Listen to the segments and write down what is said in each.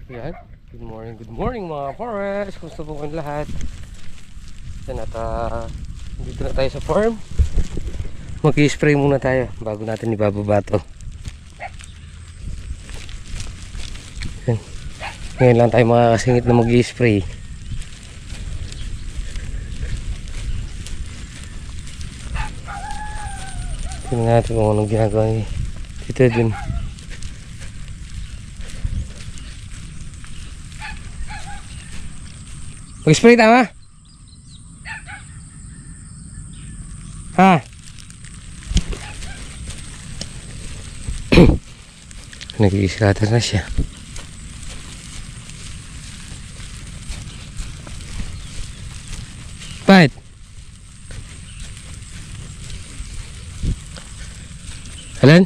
Yan. Good morning mga forest. Kumusta po kayong lahat? Yan at dito na tayo sa farm. Mag-i-spray muna tayo bago natin ibababa to. Yan. Ngayon lang tayo makakasingit na mag-i-spray. Tingnan natin kung anong ginagawa niya dito din. Mag-spray tama? Ha? Nag-i-scatter na siya. Bakit? Alan?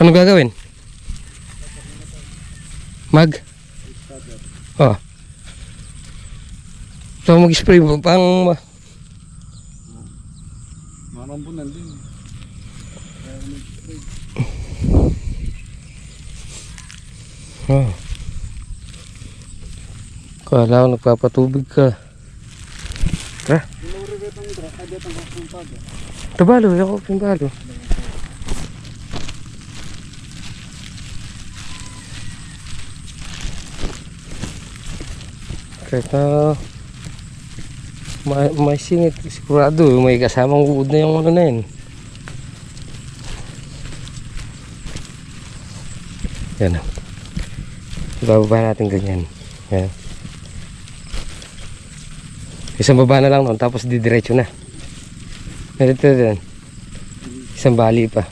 Ano gagawin? Oh. So mag-spray mo pang marambunan din. Kaya mag-spray. Oh. Kala ko nagpapatubig ka. Tara. Tabalo, ako pimbalo. Kahit na may singit, sigurado may kasamang uod na yung ano na yun. Yan o. Ibababa natin ganyan. Yan. Isang baba na lang nun, tapos didiretso na. Narito din. Isang bali pa.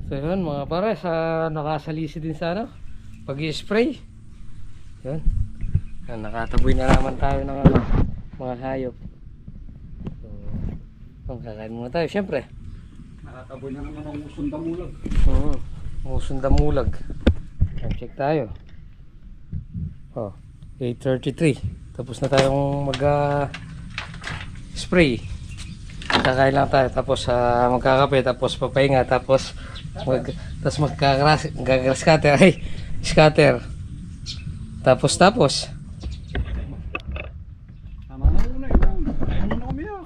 So yun mga pares, nakasalisi din sa ano, pag-i-spray. Yun. Yan, nakataboy na naman tayo ng ano, mga hayop. So, kakain muna tayo, syempre. Nakataboy na naman ang usundamulag. Musundamulag. Check tayo. Oh, 8:33. Tapos na tayong spray. Kakain lang tayo, tapos magkakape, tapos papahinga, tapos scatter, scatter. Tapos Tama na muna, ayaw mo na umiyak.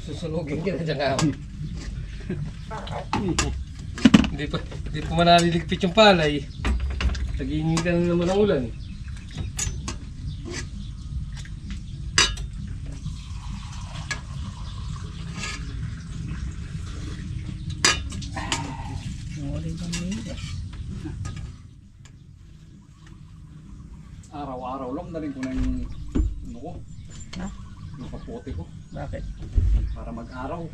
susunugin kita dyan ka. Hindi pa manaliligpit yung palay. Tagingin ka na naman ang ulan. Araw-araw lang na rin ko na yung ano ko. Ha? Yung kapote ko. Bakit? Para mag-araw.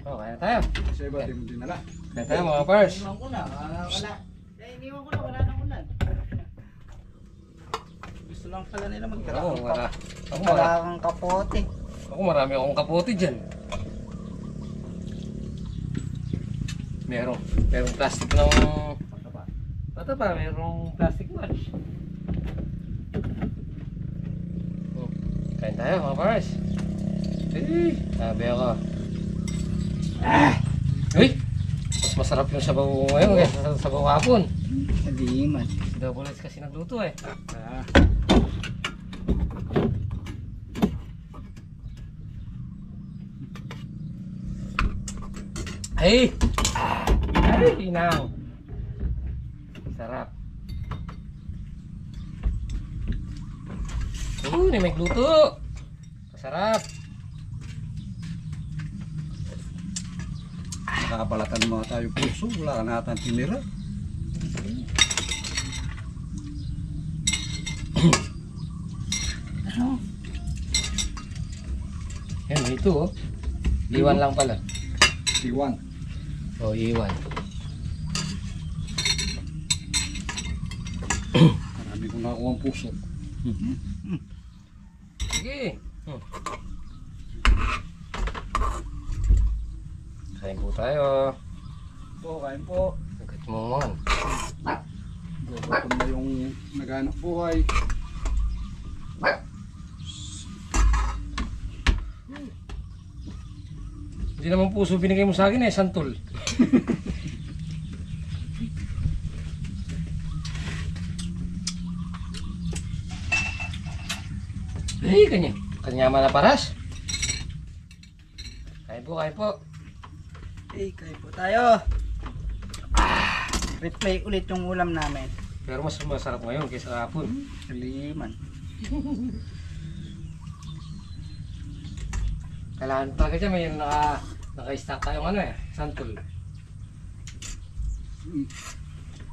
Oh, kaya tayo. Kasi iba di mo dinala. Kaya tayo mga pars. Iniwan ko na, wala. Iniwan ko na, wala nang ulan. Gusto lang pala nila magdala. Wala kang kapote. Ako marami akong kapote dyan. Merong plastic ng pataba, merong plastic match. Oh, kain tayo mga pars. Sabi ako. Uy! Mas masarap yung sabaw ngayon kaysa sa sabaw hapon. Maliman. Si Double X kasi nagluto eh. Ay! Ay, inang! Sarap. Ni may gluto. Masarap. Nakabalatan mga tayo puso. Wala ka natin tinira. Yan, ito oh. Iwan lang pala. Iwan. Oh, iwan. Marami kong nakuha ang puso. Sige. Kain po tayo. Po, kain po. Agad mo man. Gutom na yung naghanap buhay. Hindi naman puso binigay mo sa akin eh, santol. Eh, kanya malaparas. Kain po. Kain po tayo. Replay ulit yung ulam namin. Pero mas masarap ngayon kaysa hapon. Maliman. Kailangan talaga dyan, may naka-stack tayong ano eh, santol.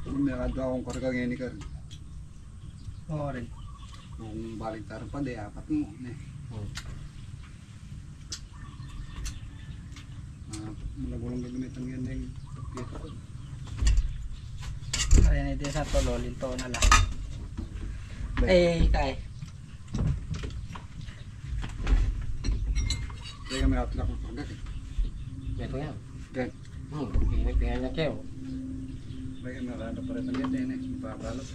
Meron daw akong karga ngayon ka. Oo rin. Kung baliktaran pa, di apat mo. Malagulang gagamitan yan yung pagkita ko. Kaya na din sa tololin to na lang. Kay. Kaya may atlak ng karga. Ito yan. Gan. Inip yan niya kayo. Kaya narada pa rin ang yan eh. Ipabalot.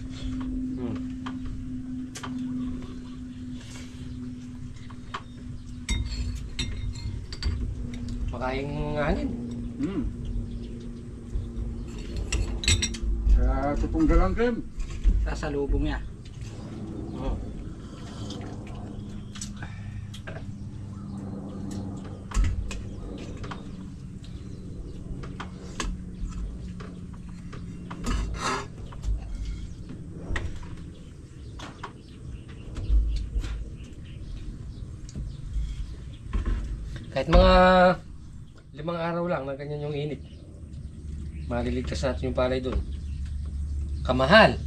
Makaing hangin. Kaya tutong dalang krem. Sasalubong niya. Kahit mga 5 araw lang na ganyan yung init, maliligtas natin yung palay doon. Kamahal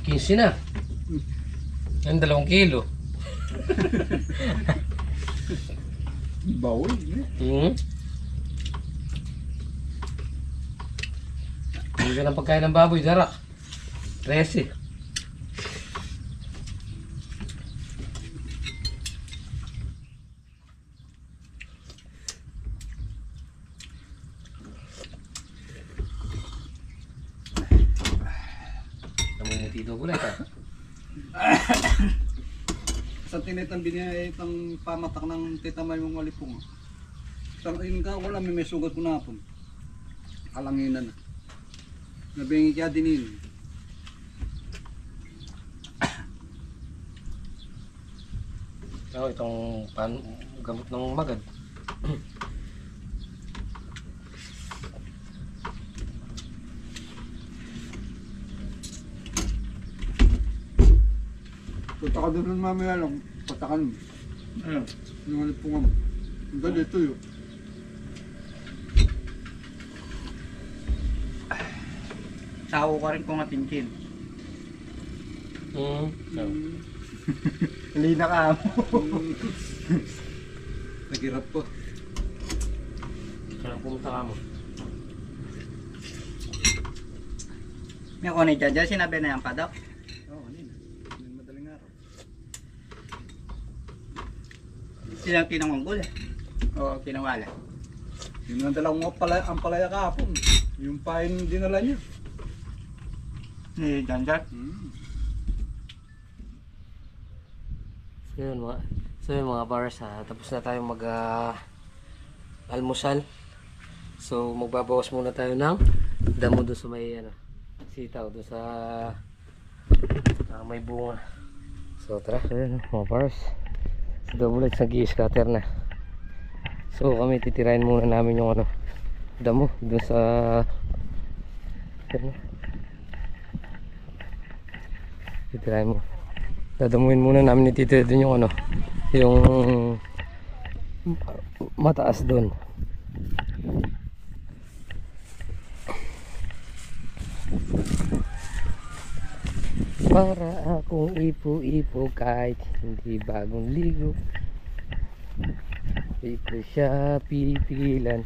15 na. Yan 2 kilo. Bawi. Hindi ka ng pagkain ng baboy, darak. 13. Namumuti daw ulit ha. Sa tinitambin niya itong pamatak ng titamay mong walipong. Sa yun ka, wala may sugat ko na po. Alanginan na. Nabingi kaya din yun. Itong gamot ng magad. Punta ka doon mamaya lang. Patakan mo. Ano? Yung walipong mo. Ang ganda ito yun. Sao ka rin kung atinkin. Hindi na ka mo. Naghirap po. Kaya pumunta ka mo. May ako ni Jaja, sinabi na yan pa daw. Oo, kanina. Kanina madaling araw. Silang kinangunggol eh. O kinawala. Yung nandala ko ang palaya kahapon. Yung pain dinala niya. Ni Jaja. So yun mga bars ha, tapos na tayo mag almusal. So magbabawas muna tayo ng damo doon sa may sitaw doon sa may bunga. So tara, yun mga bars. Si Double Edge nag-i-scatter na. So kami titirahin muna namin yung damo doon sa titirahin mo. Dadamuin muna namin ni Tito doon yung yung mataas doon. Para akong ipo-ipo kahit hindi bagong ligo, di ko siya pipigilan.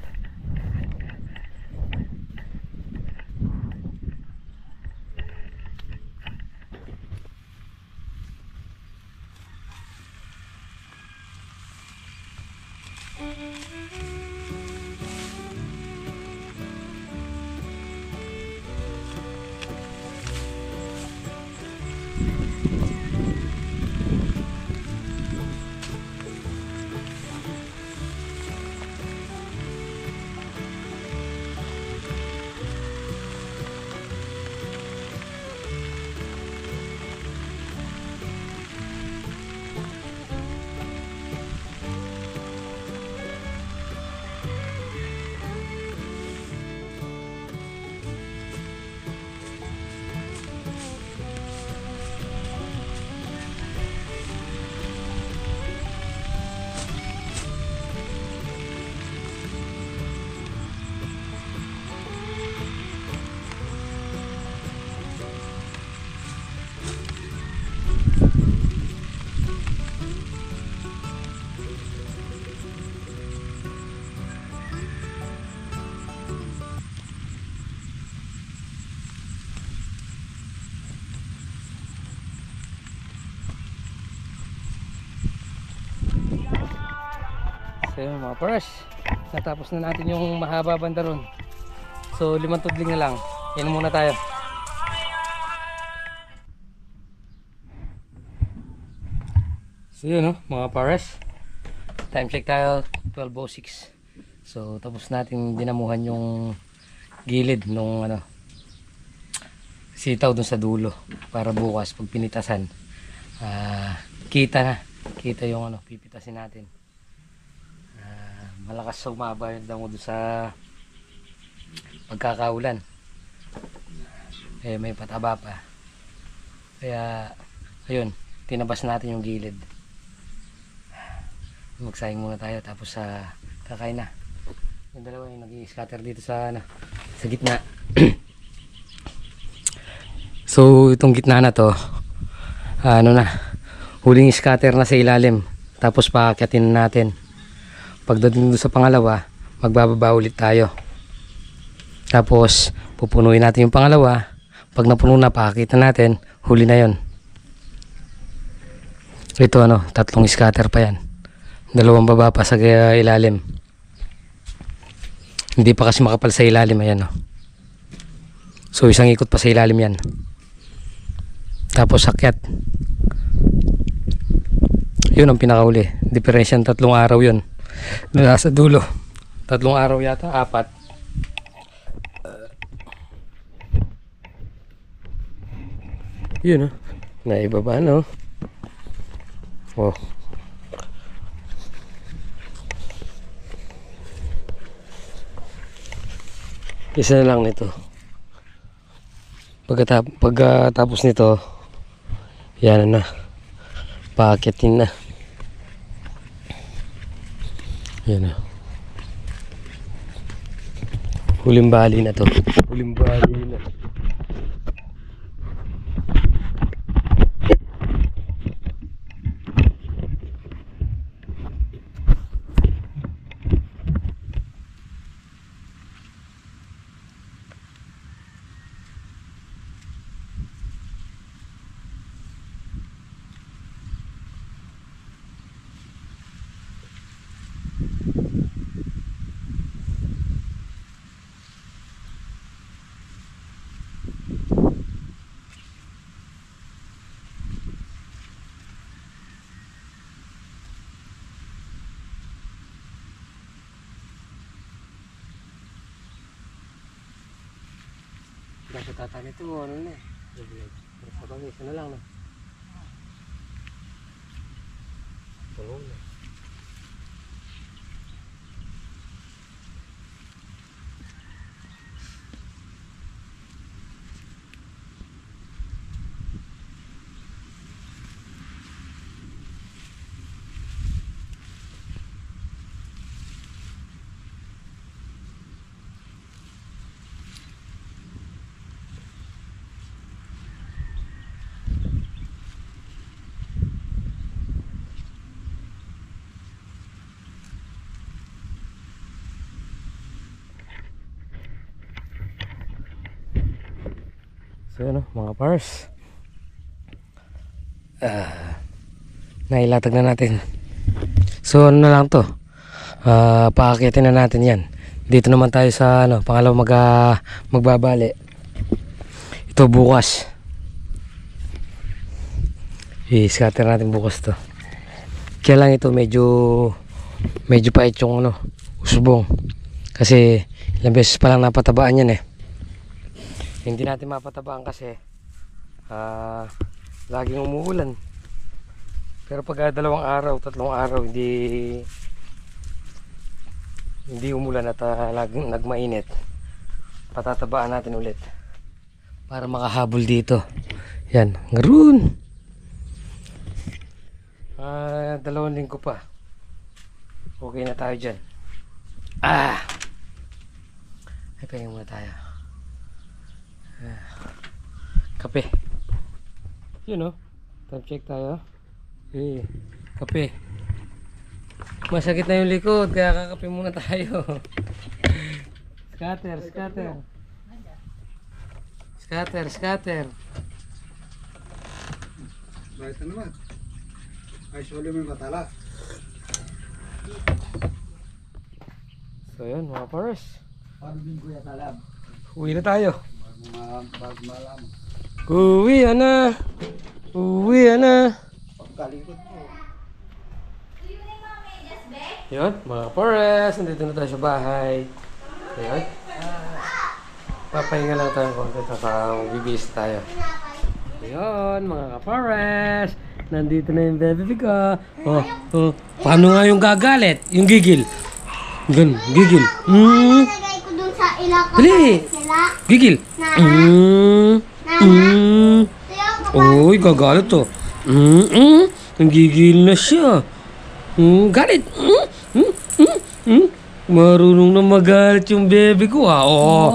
So yun mga pares, natapos na natin yung mahaba banda ron. So 5 tudling na lang. Yan muna tayo. So yun mga pares, time check tayo 12:06. So tapos natin dinamuhan yung gilid nung sitaw dun sa dulo para bukas pag pinitasan kita yung pipitasin natin. Malakas sa umaba yung damo doon sa pagkakaulan. May pataba pa. Kaya ayun, tinabas natin yung gilid. Magsayang muna tayo tapos kakain na. Yung dalawa yung nag-i-scatter dito sa gitna. So itong gitna na to huling scatter na sa ilalim. Tapos paakyatin natin. Pagdating doon sa pangalawa, magbababa ulit tayo. Tapos pupunuin natin yung pangalawa. Pag napuno na, paakita natin, huli na yon. Ito 3 scatter pa yan. 2 baba pa sa ilalim. Hindi pa kasi makapal sa ilalim. Ayan So isang ikot pa sa ilalim yan. Tapos akyat. Yun ang pinakauli. Diferensya ng 3 araw yun. Nasa dulo. 3 araw yata, 4. Yun naibaba Oh. Isa na lang nito. Pagkatapos nito, yan na. Paakyatin na. Yan Huling bali na to. Huling bali na. Dapat tatali ito, na sabang isa na lang Tulong na. So mga pars, nailatag na natin. So ano na lang to, paakyatin na natin yan. Dito naman tayo sa pangalawa magbabali. Ito bukas, i-scatter natin bukas to. Kaya lang ito medyo pait yung usbong, kasi ilang beses pa lang napatabaan yan Hindi natin mapatabaan kasi laging umuulan. Pero pag 2 araw, 3 araw hindi umulan at laging nagmainit, patatabaan natin ulit para makahabol dito. Yan, ngaroon. 2 linggo pa. Okay na tayo dyan. Ay, pahinga muna tayo. Kape. Yun time check tayo. Kape. Masakit na yung likod, kaya kakape muna tayo. Scatter. Bakit na naman? Ay, suli mo yung katala. So yun mga pares, Paano din kuya talab? uwi na tayo. Bago malaman. Uwi na. Pagkalikod po. Yun mga pares, nandito na tayo sa bahay. Ayun. Papahinga lang tayo konti, bibis tayo. Ayun mga kapares, nandito na yung baby ko. Paano nga yung gagalit? Yung gigil. Gigil. Nalagay ko dun sa ilaka. Dali. Gigil. Uy, gagalit to. Gigil na siya. Galit. Marunong na magalit yung baby ko Oh.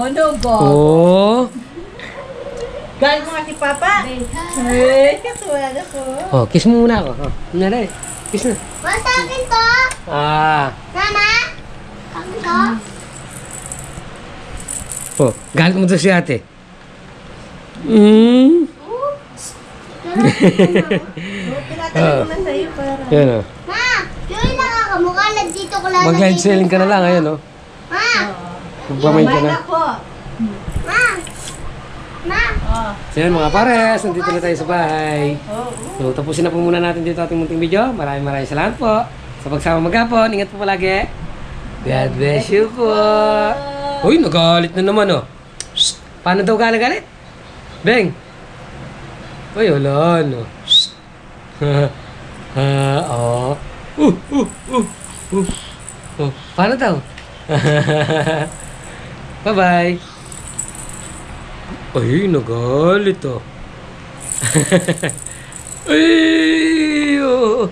Galing mo nga si Papa. Ay, katuwa na ko. Oh, kiss mo muna ako. Oh, nari. Kiss na. Wala sa akin to. Mama? Akin to? Oh, galit mo to si ate. Mm. Tinatanong ko na sa'yo para. Yan oh. Ma, yung nakakamukha lang dito ko lang. Mag-live selling ka na lang, ayan oh. Ma, Magpamay ka na. Ako. ma, ma. Oh. So yan mga pares, nandito na tayo sa bahay. So tapusin na po muna natin dito ating munting video. Maraming salamat po sa pagsama maghapon. Ingat po palagi. God bless you po. Uy, nagalit na naman oh. Shh. Paano daw galit? Beng. Uy, wala no. Shh. Oh. Oh. Paano daw? Bye-bye. Ay, nagalit oh. Ay, oh.